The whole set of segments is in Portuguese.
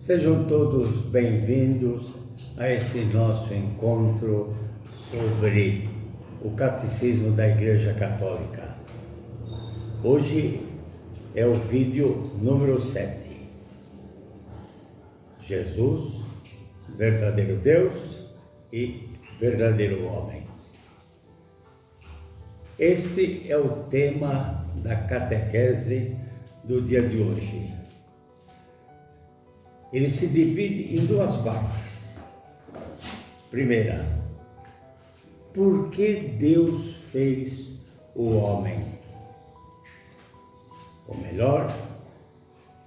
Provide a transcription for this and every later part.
Sejam todos bem-vindos a este nosso encontro sobre o Catecismo da Igreja Católica. Hoje é o vídeo número 7. Jesus, verdadeiro Deus e verdadeiro homem. Este é o tema da catequese do dia de hoje. Ele se divide em duas partes. Primeira, por que Deus fez o homem? Ou melhor,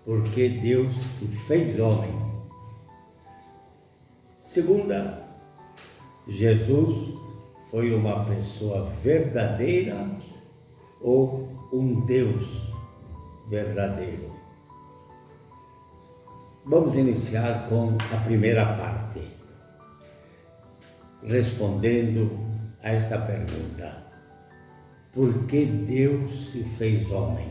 por que Deus se fez homem? Segunda, Jesus foi uma pessoa verdadeira ou um Deus verdadeiro? Vamos iniciar com a primeira parte, respondendo a esta pergunta: por que Deus se fez homem?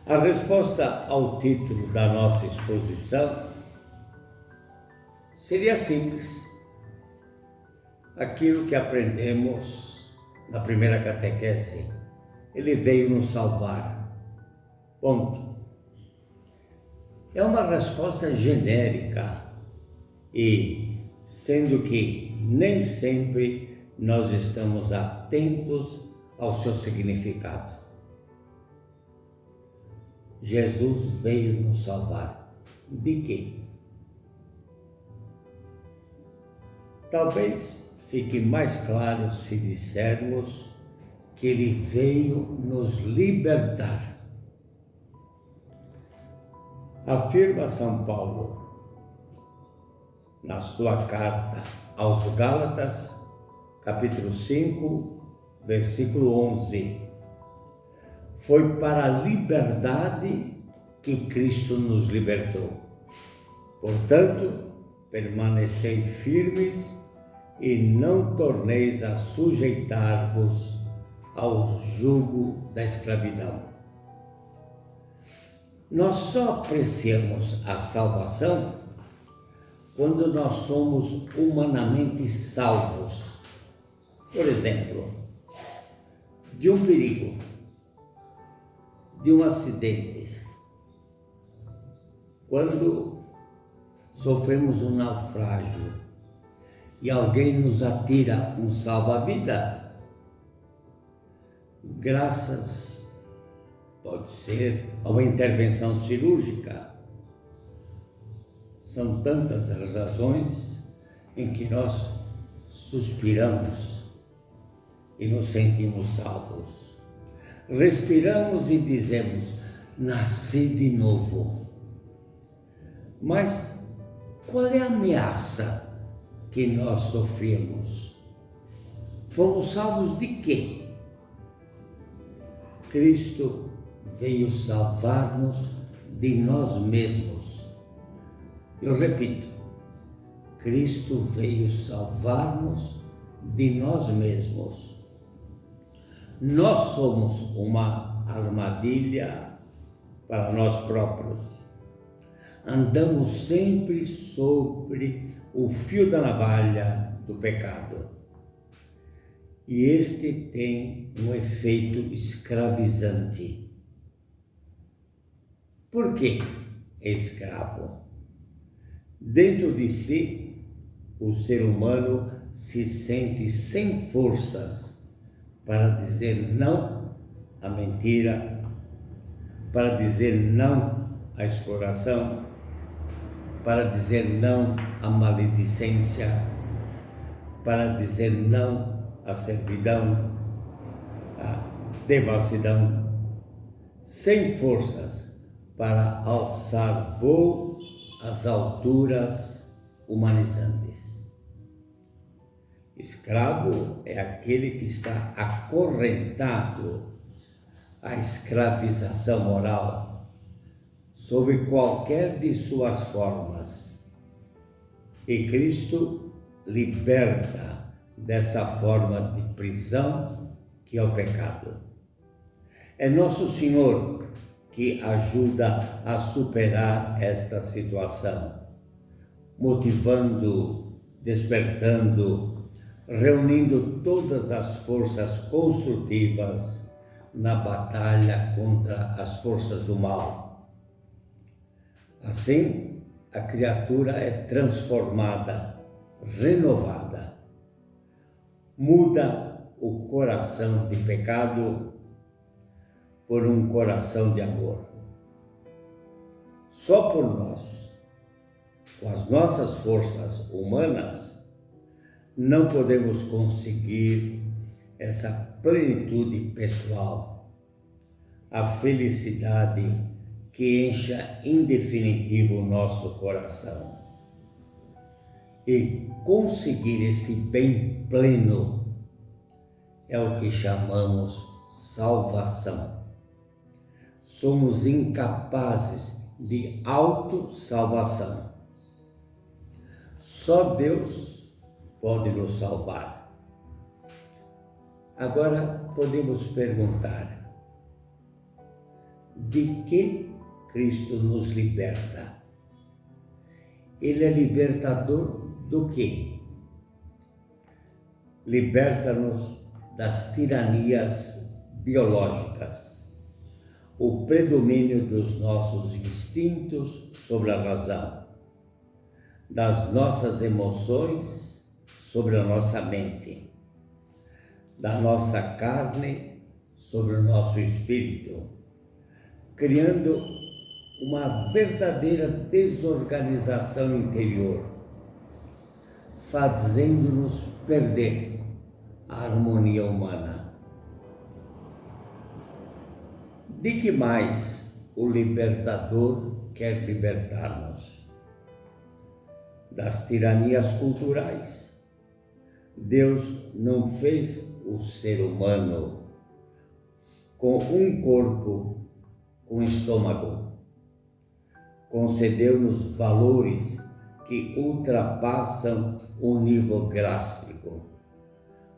A resposta ao título da nossa exposição seria simples. Aquilo que aprendemos na primeira catequese: Ele veio nos salvar. Ponto. É uma resposta genérica e, sendo que nem sempre nós estamos atentos ao seu significado. Jesus veio nos salvar. De quê? Talvez fique mais claro se dissermos que Ele veio nos libertar. Afirma São Paulo, na sua carta aos Gálatas, capítulo 5, versículo 11. Foi para a liberdade que Cristo nos libertou. Portanto, permanecei firmes e não torneis a sujeitar-vos ao jugo da escravidão. Nós só apreciamos a salvação quando nós somos humanamente salvos. Por exemplo, de um perigo, de um acidente. Quando sofremos um naufrágio e alguém nos atira um salva-vida, pode ser uma intervenção cirúrgica. São tantas as razões em que nós suspiramos e nos sentimos salvos. Respiramos e dizemos: nasci de novo. Mas qual é a ameaça que nós sofremos? Fomos salvos de quê? Cristo veio salvar-nos de nós mesmos. Eu repito, Cristo veio salvar-nos de nós mesmos. Nós somos uma armadilha para nós próprios. Andamos sempre sobre o fio da navalha do pecado. E este tem um efeito escravizante. Por que é escravo? Dentro de si, o ser humano se sente sem forças para dizer não à mentira, para dizer não à exploração, para dizer não à maledicência, para dizer não à servidão, à devassidão, sem forças para alçar voo às alturas humanizantes. Escravo é aquele que está acorrentado à escravização moral, sob qualquer de suas formas. E Cristo liberta dessa forma de prisão que é o pecado. É Nosso Senhor que ajuda a superar esta situação, motivando, despertando, reunindo todas as forças construtivas na batalha contra as forças do mal. Assim, a criatura é transformada, renovada, muda o coração de pecado por um coração de amor. Só por nós, com as nossas forças humanas, não podemos conseguir essa plenitude pessoal, a felicidade que encha em definitivo o nosso coração. E conseguir esse bem pleno é o que chamamos salvação. Somos incapazes de autossalvação. Só Deus pode nos salvar. Agora podemos perguntar: de que Cristo nos liberta? Ele é libertador do quê? Liberta-nos das tiranias biológicas, o predomínio dos nossos instintos sobre a razão, das nossas emoções sobre a nossa mente, da nossa carne sobre o nosso espírito, criando uma verdadeira desorganização interior, fazendo-nos perder a harmonia humana. De que mais o libertador quer libertar-nos? Das tiranias culturais. Deus não fez o ser humano com um corpo, com estômago. Concedeu-nos valores que ultrapassam o nível gástrico,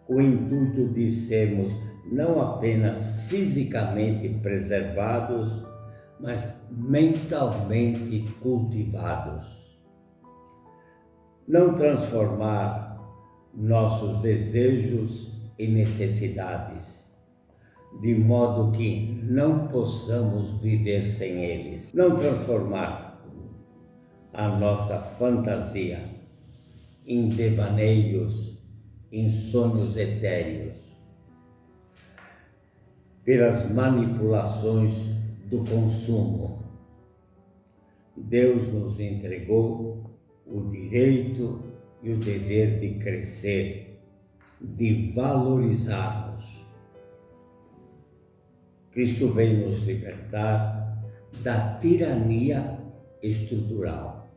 com o intuito de sermos não apenas fisicamente preservados, mas mentalmente cultivados. Não transformar nossos desejos em necessidades, de modo que não possamos viver sem eles. Não transformar a nossa fantasia em devaneios, em sonhos etéreos, pelas manipulações do consumo. Deus nos entregou o direito e o dever de crescer, de valorizarmos. Cristo vem nos libertar da tirania estrutural,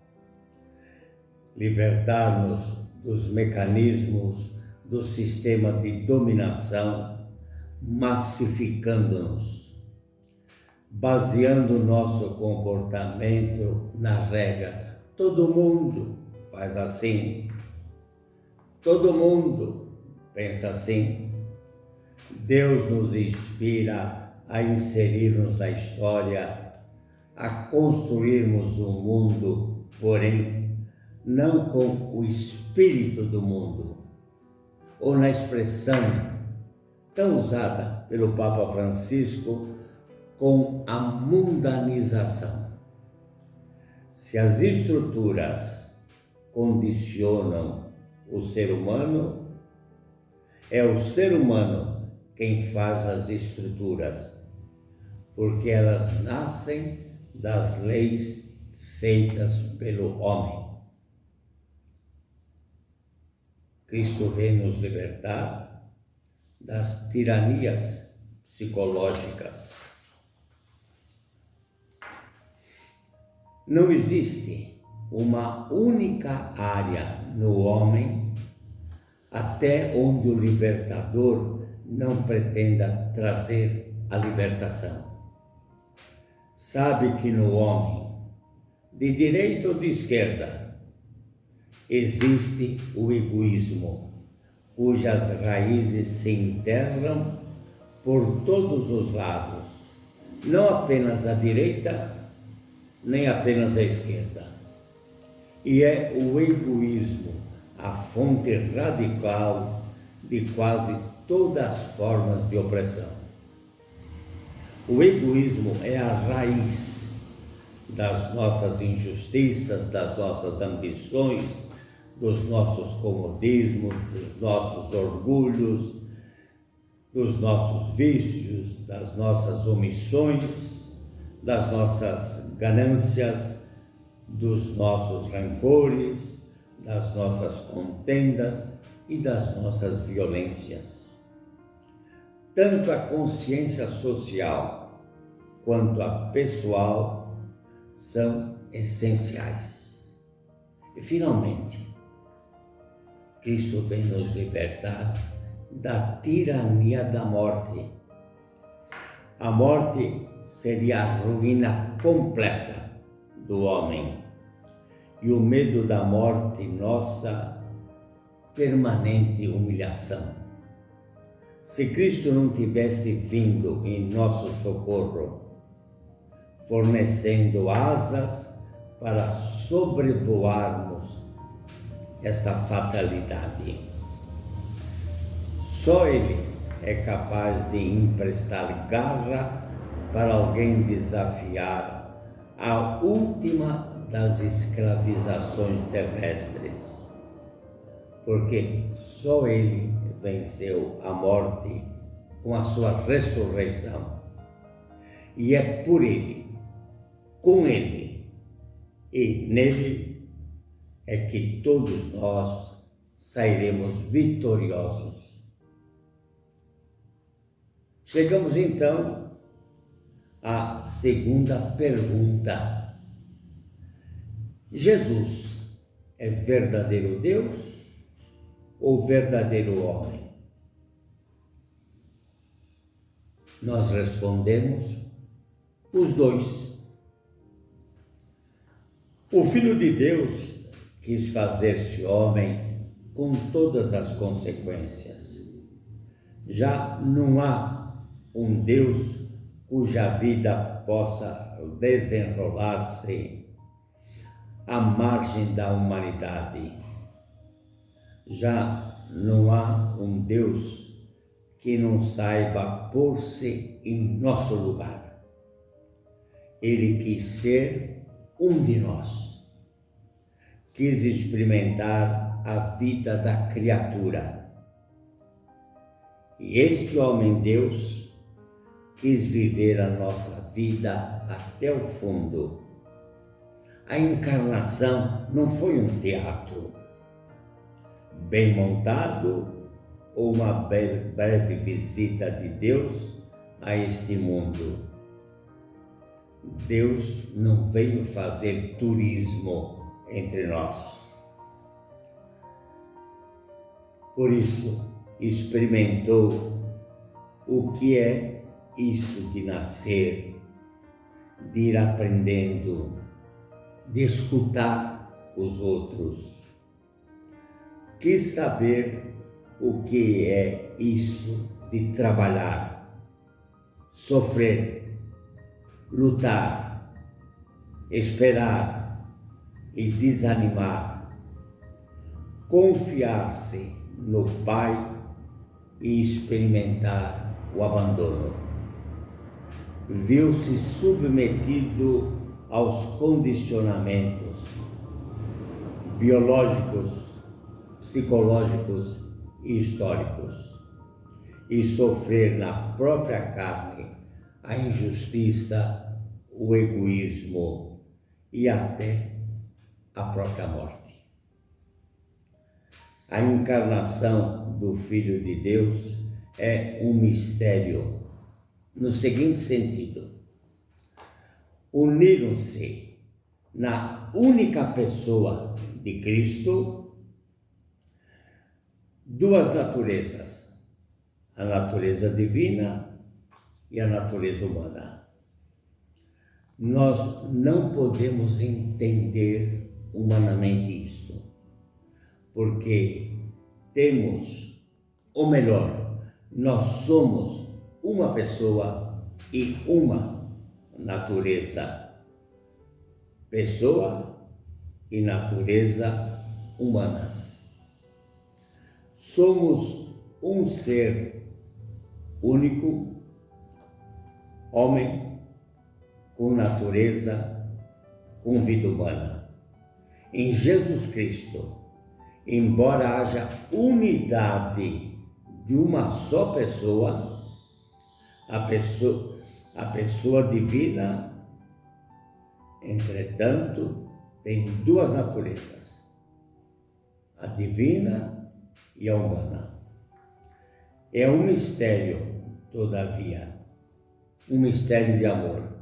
libertar-nos dos mecanismos do sistema de dominação, massificando-nos, baseando nosso comportamento na regra. Todo mundo faz assim, todo mundo pensa assim. Deus nos inspira a inserir-nos na história, a construirmos um mundo, porém, não com o espírito do mundo, ou na expressão tão usada pelo Papa Francisco, com a mundanização. Se as estruturas condicionam o ser humano, é o ser humano quem faz as estruturas, porque elas nascem das leis feitas pelo homem. Cristo vem nos libertar das tiranias psicológicas. Não existe uma única área no homem até onde o libertador não pretenda trazer a libertação. Sabe que no homem, de direita ou de esquerda, existe o egoísmo, cujas raízes se enterram por todos os lados, não apenas à direita, nem apenas à esquerda. E é o egoísmo a fonte radical de quase todas as formas de opressão. O egoísmo é a raiz das nossas injustiças, das nossas ambições, dos nossos comodismos, dos nossos orgulhos, dos nossos vícios, das nossas omissões, das nossas ganâncias, dos nossos rancores, das nossas contendas e das nossas violências. Tanto a consciência social quanto a pessoal são essenciais. E, finalmente, Cristo vem nos libertar da tirania da morte. A morte seria a ruína completa do homem e o medo da morte, nossa permanente humilhação. Se Cristo não tivesse vindo em nosso socorro, fornecendo asas para sobrevoarmos esta fatalidade, só Ele é capaz de emprestar garra para alguém desafiar a última das escravizações terrestres, porque só Ele venceu a morte com a sua ressurreição. E é por Ele, com Ele e nele é que todos nós sairemos vitoriosos. Chegamos então à segunda pergunta. Jesus é verdadeiro Deus ou verdadeiro homem? Nós respondemos os dois. O Filho de Deus quis fazer-se homem com todas as consequências. Já não há um Deus cuja vida possa desenrolar-se à margem da humanidade. Já não há um Deus que não saiba pôr-se em nosso lugar. Ele quis ser um de nós. Quis experimentar a vida da criatura. E este homem-Deus quis viver a nossa vida até o fundo. A encarnação não foi um teatro bem montado ou uma breve visita de Deus a este mundo. Deus não veio fazer turismo entre nós. Por isso, experimentou o que é isso de nascer, de ir aprendendo, de escutar os outros. Quis saber o que é isso de trabalhar, sofrer, lutar, esperar e desanimar, confiar-se no Pai e experimentar o abandono. Viu-se submetido aos condicionamentos biológicos, psicológicos e históricos, e sofrer na própria carne a injustiça, o egoísmo e até a própria morte. A encarnação do Filho de Deus é um mistério no seguinte sentido: uniram-se na única pessoa de Cristo duas naturezas, a natureza divina e a natureza humana. Nós não podemos entender humanamente isso, porque temos, ou melhor, nós somos uma pessoa e uma natureza pessoa e natureza humanas. Somos um ser único, homem, com natureza, com vida humana. Em Jesus Cristo, embora haja unidade de uma só pessoa, a pessoa divina, entretanto, tem duas naturezas, a divina e a humana. É um mistério, todavia, um mistério de amor.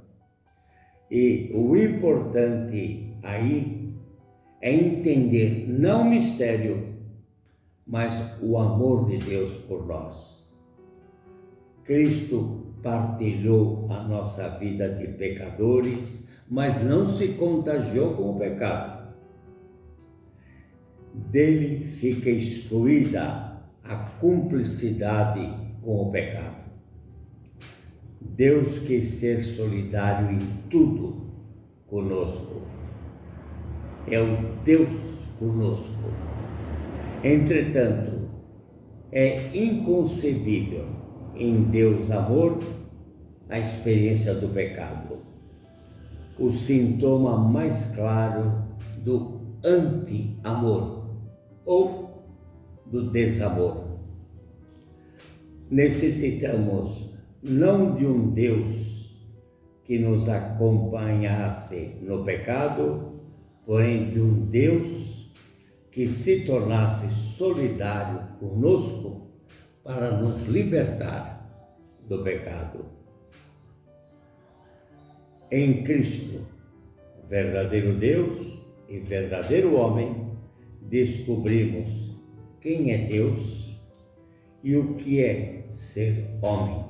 E o importante aí é entender não o mistério, mas o amor de Deus por nós. Cristo partilhou a nossa vida de pecadores, mas não se contagiou com o pecado. Dele fica excluída a cumplicidade com o pecado. Deus quis ser solidário em tudo conosco. É o Deus conosco. Entretanto, é inconcebível em Deus amor a experiência do pecado, o sintoma mais claro do anti-amor ou do desamor. Necessitamos não de um Deus que nos acompanhasse no pecado, porém de um Deus que se tornasse solidário conosco para nos libertar do pecado. Em Cristo, verdadeiro Deus e verdadeiro homem, descobrimos quem é Deus e o que é ser homem.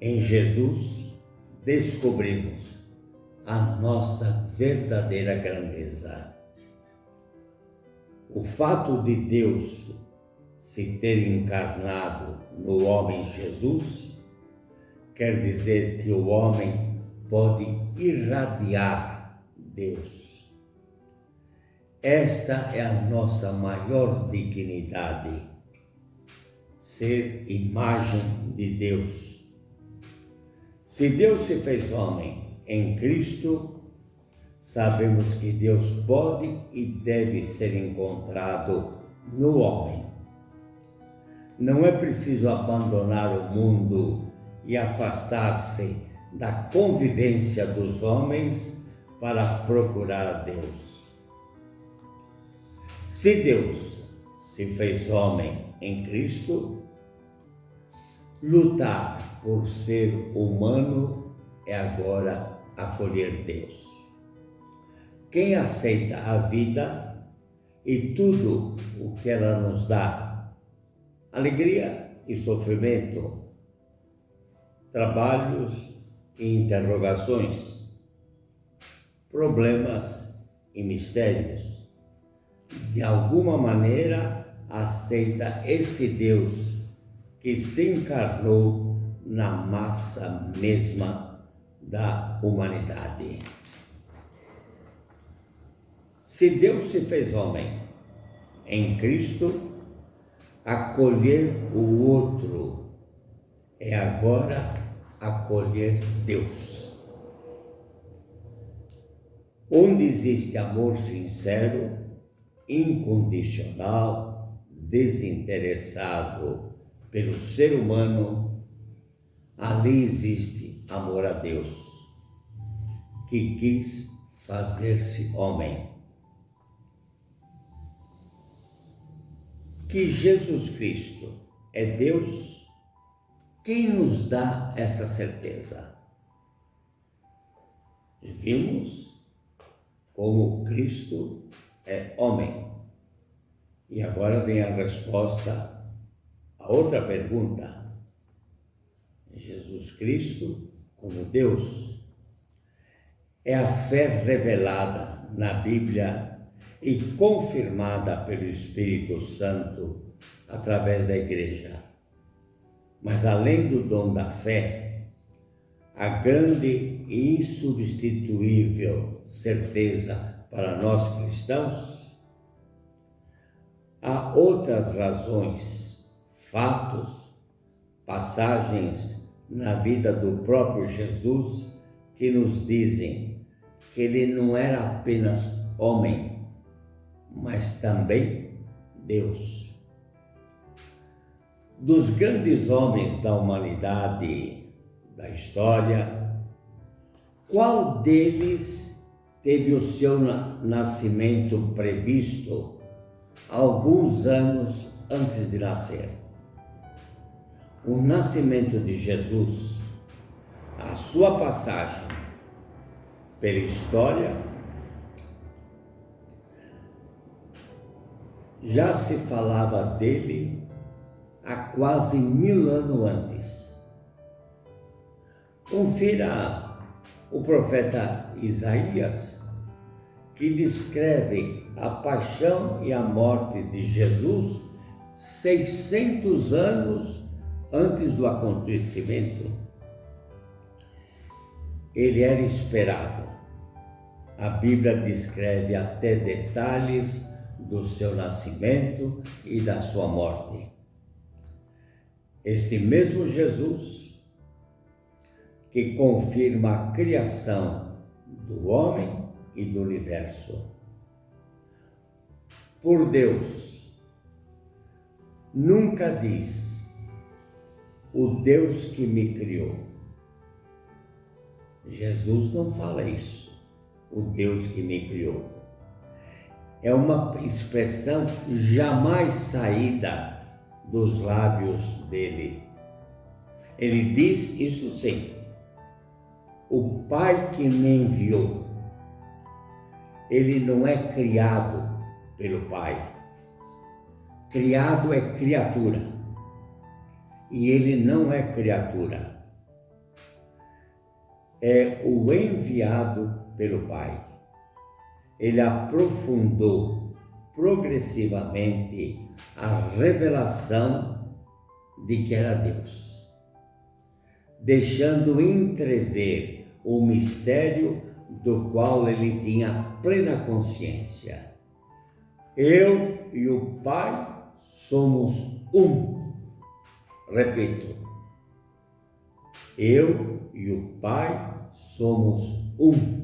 Em Jesus, descobrimos a nossa verdadeira grandeza. O fato de Deus se ter encarnado no homem Jesus quer dizer que o homem pode irradiar Deus. Esta é a nossa maior dignidade, ser imagem de Deus. Se Deus se fez homem em Cristo, sabemos que Deus pode e deve ser encontrado no homem. Não é preciso abandonar o mundo e afastar-se da convivência dos homens para procurar a Deus. Se Deus se fez homem em Cristo, lutar por ser humano é agora acolher Deus. Quem aceita a vida e tudo o que ela nos dá, alegria e sofrimento, trabalhos e interrogações, problemas e mistérios, de alguma maneira aceita esse Deus que se encarnou na massa mesma da humanidade. Se Deus se fez homem em Cristo, acolher o outro é agora acolher Deus. Onde existe amor sincero, incondicional, desinteressado pelo ser humano, ali existe amor a Deus, que quis fazer-se homem. Que Jesus Cristo é Deus, quem nos dá esta certeza? Vimos como Cristo é homem. E agora vem a resposta a outra pergunta. Jesus Cristo, como Deus, é a fé revelada na Bíblia e confirmada pelo Espírito Santo através da Igreja. Mas além do dom da fé, a grande e insubstituível certeza para nós cristãos? Há outras razões, fatos, passagens na vida do próprio Jesus que nos dizem que ele não era apenas homem, mas também Deus. Dos grandes homens da humanidade, da história, qual deles teve o seu nascimento previsto alguns anos antes de nascer? O nascimento de Jesus, a sua passagem pela história, já se falava dele há quase 1000 anos antes. Confira o profeta Isaías, que descreve a paixão e a morte de Jesus 600 anos antes do acontecimento. Ele era esperado. A Bíblia descreve até detalhes do seu nascimento e da sua morte. Este mesmo Jesus, que confirma a criação do homem e do universo. Por Deus, nunca diz o Deus que me criou. Jesus não fala isso, o Deus que me criou. É uma expressão jamais saída dos lábios dele. Ele diz isso sim: o Pai que me enviou. Ele não é criado pelo Pai. Criado é criatura. E ele não é criatura. É o enviado pelo Pai. Ele aprofundou progressivamente a revelação de que era Deus, deixando entrever o mistério do qual ele tinha plena consciência. Eu e o Pai somos um. Repito, eu e o Pai somos um.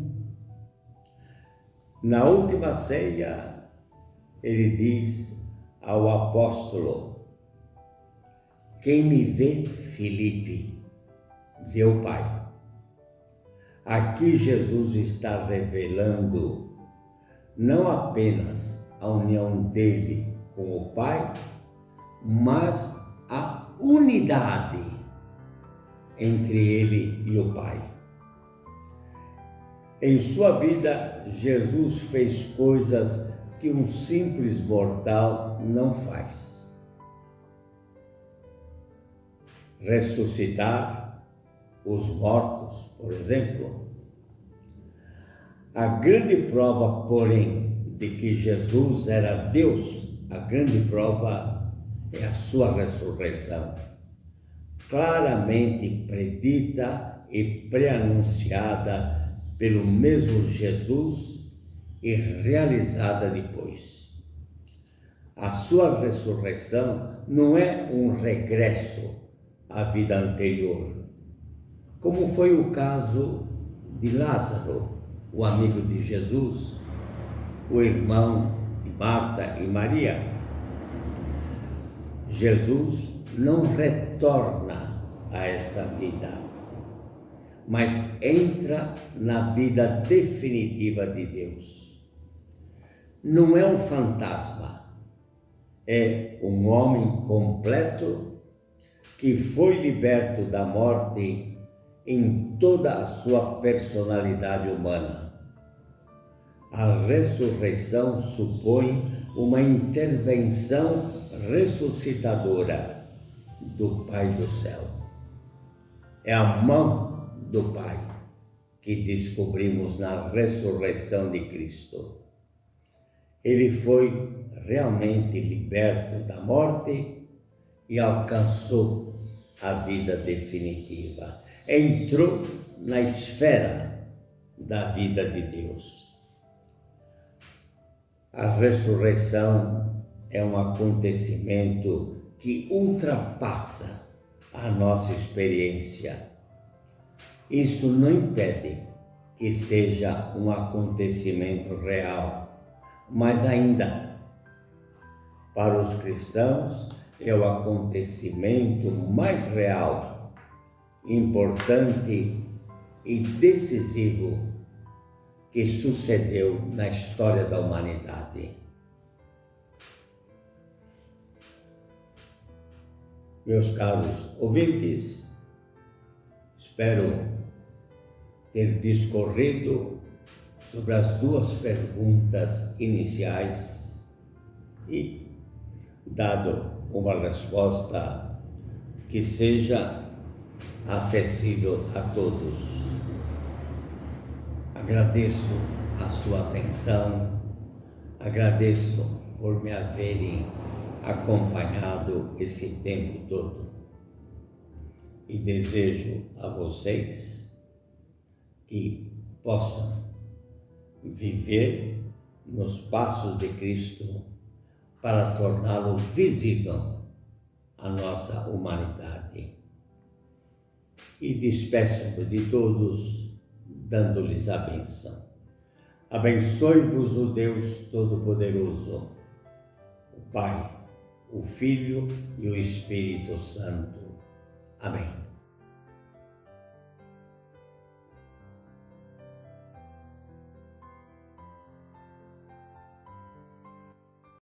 Na última ceia, ele diz ao apóstolo: quem me vê, Filipe, vê o Pai. Aqui Jesus está revelando não apenas a união dele com o Pai, mas a unidade entre ele e o Pai. Em sua vida, Jesus fez coisas que um simples mortal não faz. Ressuscitar os mortos, por exemplo. A grande prova, porém, de que Jesus era Deus, a grande prova é a sua ressurreição, claramente predita e pré-anunciada pelo mesmo Jesus e realizada depois. A sua ressurreição não é um regresso à vida anterior, como foi o caso de Lázaro, o amigo de Jesus, o irmão de Marta e Maria. Jesus não retorna a esta vida, mas entra na vida definitiva de Deus. Não é um fantasma, é um homem completo que foi liberto da morte em toda a sua personalidade humana. A ressurreição supõe uma intervenção ressuscitadora do Pai do céu. É a mão do Pai que descobrimos na ressurreição de Cristo. Ele foi realmente liberto da morte e alcançou a vida definitiva, entrou na esfera da vida de Deus. A ressurreição é um acontecimento que ultrapassa a nossa experiência. Isso não impede que seja um acontecimento real, mas ainda, para os cristãos, é o acontecimento mais real, importante e decisivo que sucedeu na história da humanidade. Meus caros ouvintes, espero ter discorrido sobre as duas perguntas iniciais e dado uma resposta que seja acessível a todos. Agradeço a sua atenção, agradeço por me haverem acompanhado esse tempo todo e desejo a vocês que possam viver nos passos de Cristo para torná-lo visível à nossa humanidade. E despeço-me de todos, dando-lhes a bênção. Abençoe-vos o Deus Todo-Poderoso, o Pai, o Filho e o Espírito Santo. Amém.